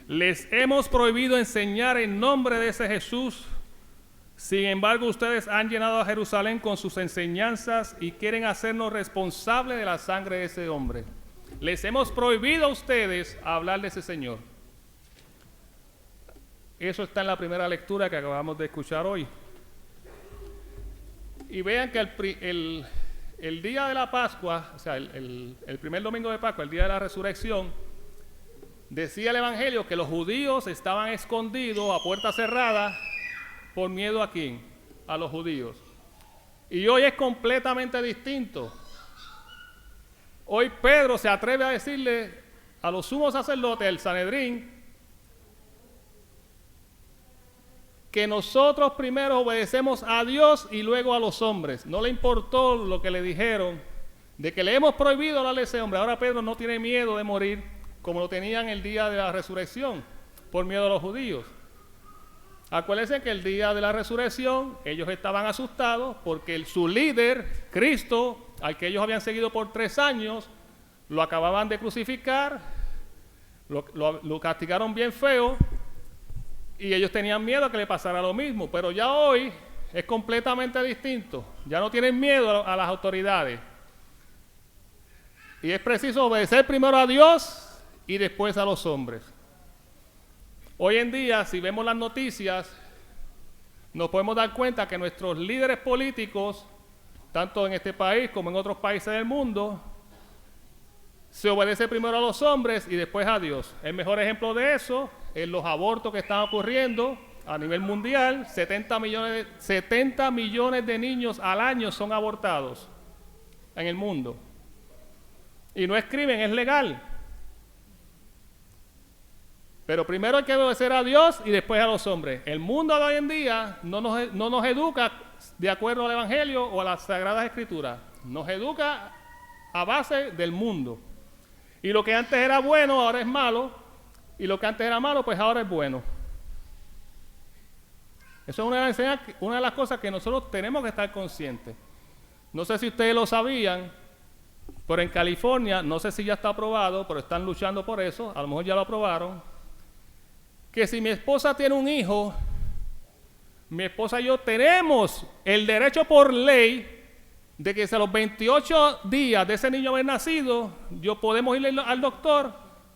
Les hemos prohibido enseñar en nombre de ese Jesús. Sin embargo, ustedes han llenado a Jerusalén con sus enseñanzas y quieren hacernos responsables de la sangre de ese hombre. Les hemos prohibido a ustedes hablar de ese Señor. Eso está en la primera lectura que acabamos de escuchar hoy. Y vean que el día de la Pascua, o sea, el primer domingo de Pascua, el día de la resurrección, decía el Evangelio que los judíos estaban escondidos a puerta cerrada por miedo ¿a quién? A los judíos. Y hoy es completamente distinto. Hoy Pedro se atreve a decirle a los sumos sacerdotes, el Sanedrín, que nosotros primero obedecemos a Dios y luego a los hombres. No le importó lo que le dijeron, de que le hemos prohibido hablarle a ese hombre. Ahora Pedro no tiene miedo de morir como lo tenían el día de la resurrección, por miedo a los judíos. Acuérdense que el día de la resurrección ellos estaban asustados porque su líder, Cristo, al que ellos habían seguido por 3 años, lo acababan de crucificar, lo castigaron bien feo, y ellos tenían miedo a que le pasara lo mismo. Pero ya hoy es completamente distinto. Ya no tienen miedo a las autoridades. Y es preciso obedecer primero a Dios y después a los hombres. Hoy en día, si vemos las noticias, nos podemos dar cuenta que nuestros líderes políticos, tanto en este país como en otros países del mundo, se obedece primero a los hombres y después a Dios. El mejor ejemplo de eso es los abortos que están ocurriendo a nivel mundial. 70 millones de niños al año son abortados en el mundo. Y no es crimen, es legal. Pero primero hay que obedecer a Dios y después a los hombres. El mundo de hoy en día no nos educa de acuerdo al Evangelio o a las Sagradas Escrituras. Nos educa a base del mundo. Y lo que antes era bueno, ahora es malo. Y lo que antes era malo, pues ahora es bueno. Eso es una de las cosas que nosotros tenemos que estar conscientes. No sé si ustedes lo sabían, pero en California, no sé si ya está aprobado, pero están luchando por eso, a lo mejor ya lo aprobaron, que si mi esposa tiene un hijo, mi esposa y yo tenemos el derecho por ley de que si a los 28 días de ese niño haber nacido, yo podemos irle al doctor.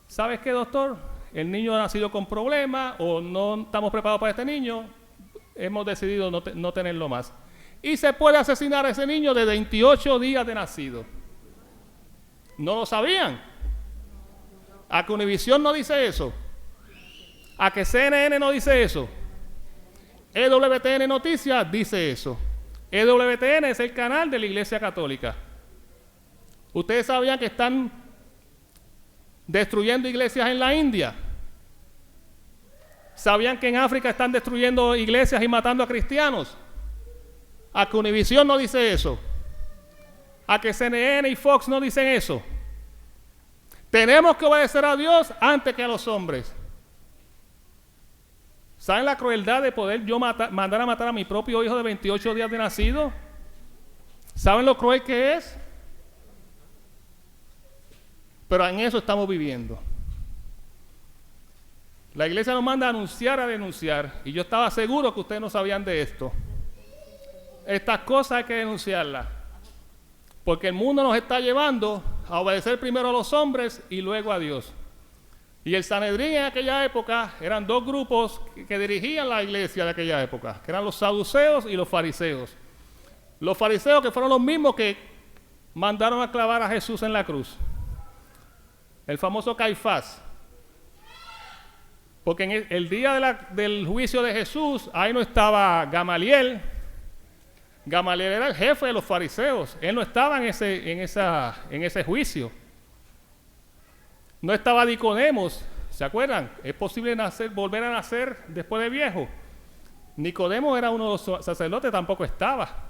¿Sabes qué, doctor? El niño ha nacido con problemas o no estamos preparados para este niño, hemos decidido no tenerlo más. Y se puede asesinar a ese niño de 28 días de nacido. ¿No lo sabían? ¿A que Univisión no dice eso? ¿A que CNN no dice eso? EWTN Noticias dice eso. EWTN es el canal de la Iglesia Católica. ¿Ustedes sabían que están destruyendo iglesias en la India? ¿Sabían que en África están destruyendo iglesias y matando a cristianos? ¿A que Univisión no dice eso? ¿A que CNN y Fox no dicen eso? Tenemos que obedecer a Dios antes que a los hombres. ¿Saben la crueldad de poder yo mandar a matar a mi propio hijo de 28 días de nacido? ¿Saben lo cruel que es? Pero en eso estamos viviendo. La iglesia nos manda a anunciar, a denunciar, y yo estaba seguro que ustedes no sabían de esto. Estas cosas hay que denunciarlas, porque el mundo nos está llevando a obedecer primero a los hombres y luego a Dios. Y el Sanedrín en aquella época eran 2 grupos que dirigían la iglesia de aquella época, que eran los saduceos y los fariseos. Los fariseos que fueron los mismos que mandaron a clavar a Jesús en la cruz. El famoso Caifás. Porque en el día del juicio de Jesús, ahí no estaba Gamaliel. Gamaliel era el jefe de los fariseos. Él no estaba en ese juicio. No estaba Nicodemos, ¿se acuerdan? Es posible volver a nacer después de viejo. Nicodemo era uno de los sacerdotes, tampoco estaba.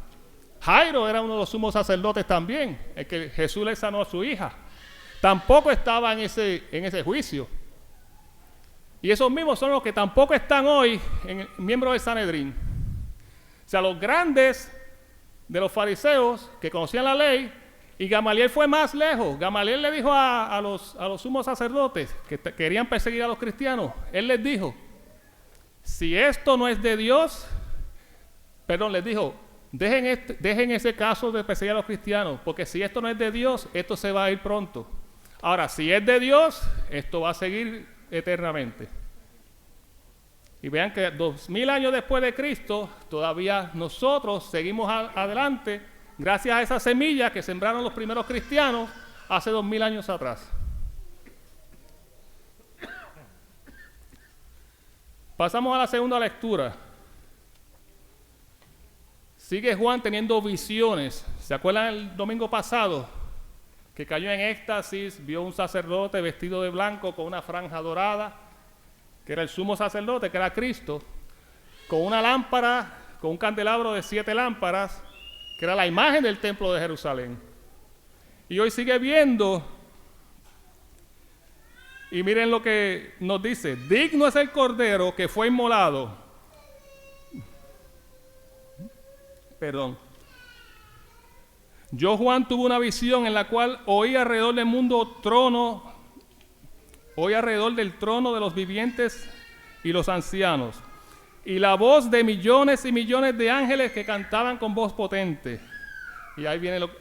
Jairo era uno de los sumos sacerdotes también, el que Jesús le sanó a su hija. Tampoco estaba en ese juicio. Y esos mismos son los que tampoco están hoy miembros del Sanedrín. O sea, los grandes de los fariseos que conocían la ley Y Gamaliel fue más lejos. Gamaliel le dijo a los sumos sacerdotes que querían perseguir a los cristianos, él les dijo, si esto no es de Dios, les dijo, dejen ese caso de perseguir a los cristianos, porque si esto no es de Dios, esto se va a ir pronto. Ahora, si es de Dios, esto va a seguir eternamente. Y vean que 2000 años después de Cristo, todavía nosotros seguimos adelante gracias a esa semilla que sembraron los primeros cristianos hace 2000 años atrás. Pasamos a la segunda lectura. Sigue Juan teniendo visiones. ¿Se acuerdan el domingo pasado? Que cayó en éxtasis, vio un sacerdote vestido de blanco con una franja dorada, que era el sumo sacerdote, que era Cristo, con una lámpara, con un candelabro de 7 lámparas, que era la imagen del templo de Jerusalén. Y hoy sigue viendo, y miren lo que nos dice, digno es el cordero que fue inmolado. Yo, Juan, tuve una visión en la cual oí alrededor del trono de los vivientes y los ancianos, y la voz de millones y millones de ángeles que cantaban con voz potente. Y ahí viene lo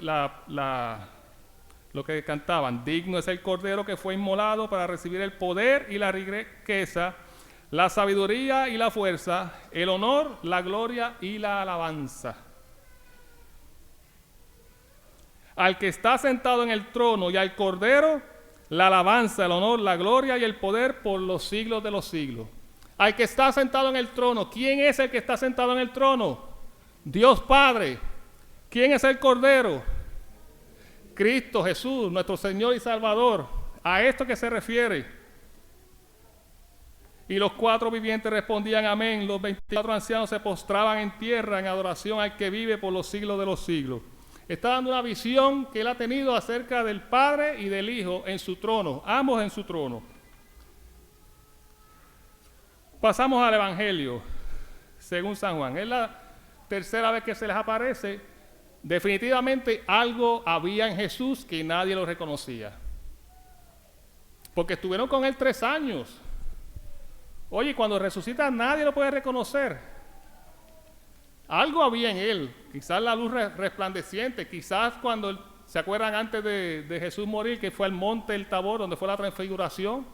que cantaban. Digno es el cordero que fue inmolado para recibir el poder y la riqueza, la sabiduría y la fuerza, el honor, la gloria y la alabanza. Al que está sentado en el trono y al cordero, la alabanza, el honor, la gloria y el poder por los siglos de los siglos. Al que está sentado en el trono. ¿Quién es el que está sentado en el trono? Dios Padre. ¿Quién es el cordero? Cristo Jesús, nuestro Señor y Salvador. A esto que se refiere. Y los 4 vivientes respondían amén. Los 24 ancianos se postraban en tierra en adoración al que vive por los siglos de los siglos. Está dando una visión que él ha tenido acerca del Padre y del Hijo en su trono, ambos en su trono. Pasamos al Evangelio, según San Juan. Es la tercera vez que se les aparece. Definitivamente algo había en Jesús que nadie lo reconocía. Porque estuvieron con él 3 años. Oye, cuando resucita nadie lo puede reconocer. Algo había en él, quizás la luz resplandeciente, quizás cuando, ¿se acuerdan antes de Jesús morir, que fue al monte del Tabor, donde fue la transfiguración?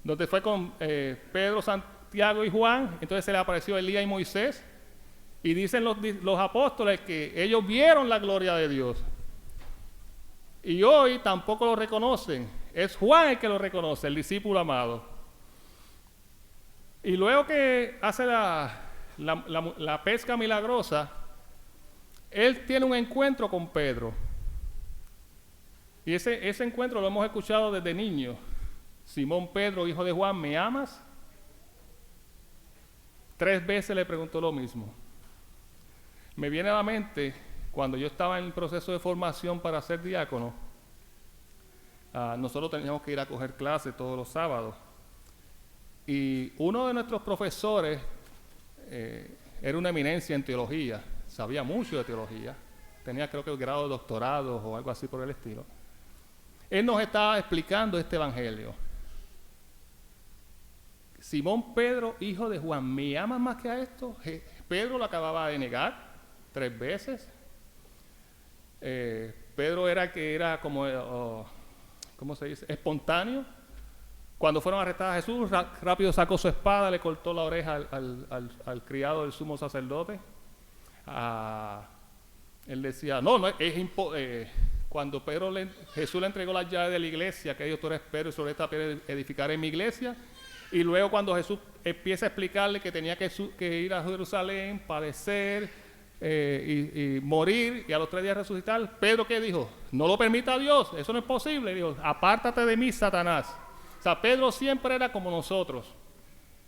Donde fue con Pedro, Santiago y Juan, entonces se le apareció Elías y Moisés, y dicen los apóstoles que ellos vieron la gloria de Dios. Y hoy tampoco lo reconocen, es Juan el que lo reconoce, el discípulo amado. Y luego que hace la pesca milagrosa, él tiene un encuentro con Pedro. Y ese encuentro lo hemos escuchado desde niño. Simón Pedro, hijo de Juan, ¿me amas? 3 veces le preguntó lo mismo. Me viene a la mente, cuando yo estaba en el proceso de formación para ser diácono, nosotros teníamos que ir a coger clases todos los sábados. Y uno de nuestros profesores era una eminencia en teología, sabía mucho de teología, tenía creo que el grado de doctorado o algo así por el estilo. Él nos estaba explicando este evangelio. Simón Pedro, hijo de Juan, ¿me amas más que a esto? Pedro lo acababa de negar 3 veces. Pedro era como, ¿cómo se dice? Espontáneo. Cuando fueron arrestados a Jesús, rápido sacó su espada, le cortó la oreja al criado del sumo sacerdote. Él decía, cuando Jesús le entregó las llaves de la iglesia, que dijo, tú eres Pedro y sobre esta piedra edificaré mi iglesia. Y luego cuando Jesús empieza a explicarle que tenía que ir a Jerusalén, padecer y morir, y a los 3 días resucitar, Pedro, ¿qué dijo? No lo permita Dios, eso no es posible. Dijo, apártate de mí, Satanás. O sea, Pedro siempre era como nosotros,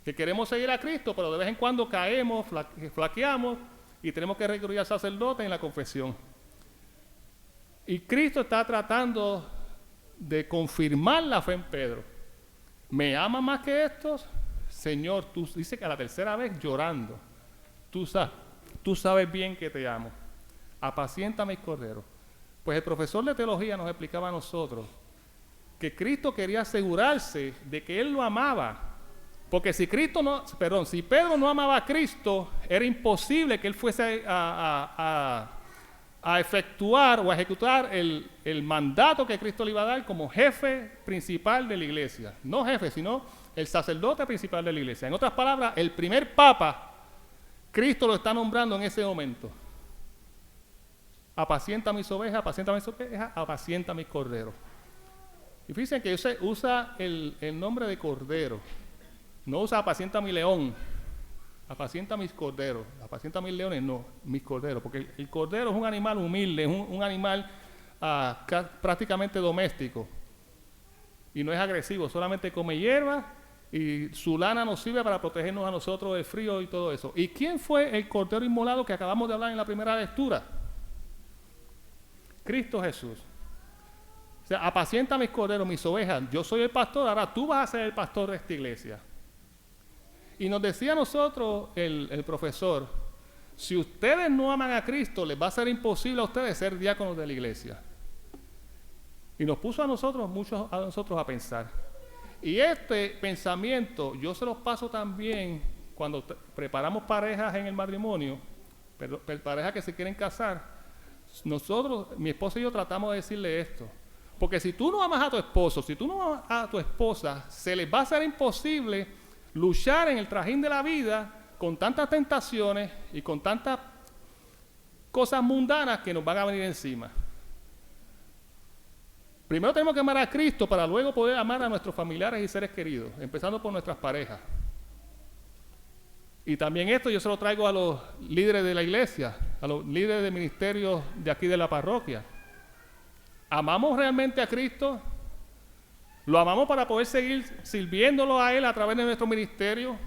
que queremos seguir a Cristo, pero de vez en cuando caemos, flaqueamos y tenemos que recurrir al sacerdote en la confesión. Y Cristo está tratando de confirmar la fe en Pedro. ¿Me amas más que estos? Señor, tú dices que a la 3ª vez llorando, tú sabes bien que te amo. Apacienta mis corderos. Pues el profesor de teología nos explicaba a nosotros que Cristo quería asegurarse de que Él lo amaba. Porque si Pedro no amaba a Cristo, era imposible que Él fuese a efectuar o a ejecutar el mandato que Cristo le iba a dar como jefe principal de la iglesia. No jefe, sino el sacerdote principal de la iglesia. En otras palabras, el primer papa, Cristo lo está nombrando en ese momento. Apacienta mis ovejas, apacienta mis corderos. Y fíjense que usa el nombre de cordero. No usa apacienta mi león, apacienta mis corderos. Apacienta mis leones, no, mis corderos. Porque el cordero es un animal humilde, es un animal prácticamente doméstico. Y no es agresivo, solamente come hierba y su lana nos sirve para protegernos a nosotros del frío y todo eso. ¿Y quién fue el cordero inmolado que acabamos de hablar en la primera lectura? Cristo Jesús. O sea, apacienta mis corderos, mis ovejas. Yo soy el pastor, ahora tú vas a ser el pastor de esta iglesia. Y nos decía a nosotros el profesor, si ustedes no aman a Cristo, les va a ser imposible a ustedes ser diáconos de la iglesia. Y nos puso muchos a nosotros a pensar. Y este pensamiento yo se los paso también cuando preparamos parejas en el matrimonio, parejas que se quieren casar. Nosotros, mi esposa y yo, tratamos de decirle esto. Porque si tú no amas a tu esposo, si tú no amas a tu esposa, se les va a ser imposible luchar en el trajín de la vida con tantas tentaciones y con tantas cosas mundanas que nos van a venir encima. Primero tenemos que amar a Cristo para luego poder amar a nuestros familiares y seres queridos, empezando por nuestras parejas. Y también esto yo se lo traigo a los líderes de la iglesia, a los líderes de ministerios de aquí de la parroquia. ¿Amamos realmente a Cristo? ¿Lo amamos para poder seguir sirviéndolo a Él a través de nuestro ministerio?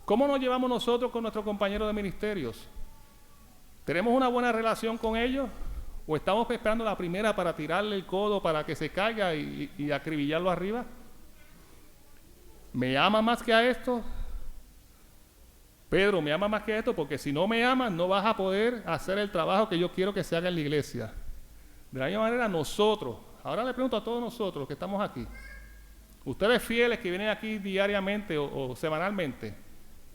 ¿Cómo nos llevamos nosotros con nuestros compañeros de ministerios? ¿Tenemos una buena relación con ellos? ¿O estamos esperando la primera para tirarle el codo para que se caiga y acribillarlo arriba? ¿Me ama más que a esto? Pedro, ¿me ama más que a esto? Porque si no me amas, no vas a poder hacer el trabajo que yo quiero que se haga en la iglesia. De la misma manera, nosotros, ahora le pregunto a todos nosotros que estamos aquí, ustedes fieles que vienen aquí diariamente o semanalmente,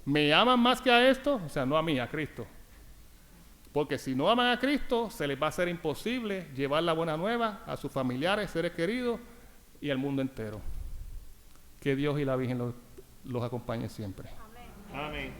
¿me aman más que a esto? O sea, no a mí, a Cristo. Porque si no aman a Cristo, se les va a ser imposible llevar la buena nueva a sus familiares, seres queridos y al mundo entero. Que Dios y la Virgen los acompañen siempre. Amén. Amén.